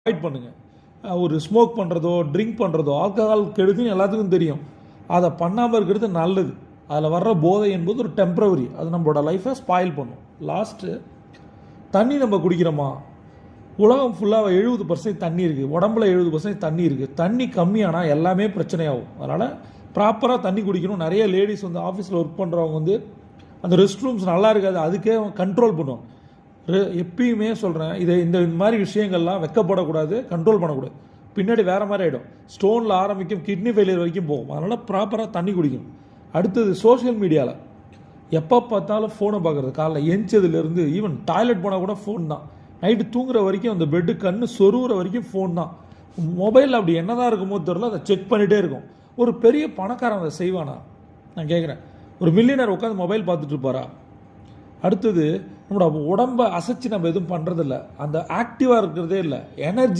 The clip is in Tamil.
அவாய்ட் பண்ணுங்கள். ஒரு ஸ்மோக் பண்ணுறதோ ட்ரிங்க் பண்ணுறதோ ஆல்கஹால் கெடுதுன்னு எல்லாத்துக்கும் தெரியும். அதை பண்ணாமல் இருக்கிறது நல்லது. அதில் வர்ற போதை என்பது ஒரு டெம்ப்ரவரி, அது நம்மளோட லைஃப்பை ஸ்பாயில் பண்ணும். லாஸ்ட்டு தண்ணி நம்ம குடிக்கிறோமா? உலகம் ஃபுல்லாக 70% தண்ணி இருக்குது, உடம்புல 70% தண்ணி இருக்குது. தண்ணி கம்மியானால் எல்லாமே பிரச்சனையாகும். அதனால் ப்ராப்பராக தண்ணி குடிக்கணும். நிறைய லேடிஸ் வந்து ஆஃபீஸில் ஒர்க் பண்ணுறவங்க வந்து அந்த ரெஸ்ட் ரூம்ஸ் நல்லா இருக்காது, அதுக்கே கண்ட்ரோல் பண்ணுவாங்க. எப்பயுமே சொல்கிறேன், இந்த மாதிரி விஷயங்கள்லாம் வெக்கப்படக்கூடாது, கண்ட்ரோல் பண்ணக்கூடாது. பின்னாடி வேறு மாதிரி ஆகிடும். ஸ்டோனில் ஆரம்பிக்கும், கிட்னி ஃபெயிலியர் வரைக்கும் போகும். அதனால் ப்ராப்பராக தண்ணி குடிக்கணும். அடுத்தது சோஷியல் மீடியாவில் எப்போ பார்த்தாலும் ஃபோனை பார்க்குறது. காலைல எஞ்சதுலேருந்து ஈவன் டாய்லெட் போனால் கூட ஃபோன் தான். நைட்டு தூங்குற வரைக்கும் அந்த பெட்டு கண்ணு சொருகிற வரைக்கும் ஃபோன் தான். மொபைலில் அப்படி என்ன தான் இருக்குமோ தெரியல, அதை செக் பண்ணிகிட்டே இருக்கும். ஒரு பெரிய பணக்காரன் அதை செய்வானா? நான் கேட்குறேன். ஒரு மில்லியனர் உட்காந்து மொபைல் பார்த்துட்டு இருப்பாரா? அடுத்தது நம்மளோட உடம்பை அசைச்சு நம்ம எதுவும் பண்ணுறதில்ல, அந்த ஆக்டிவாக இருக்கிறதே இல்லை, எனர்ஜி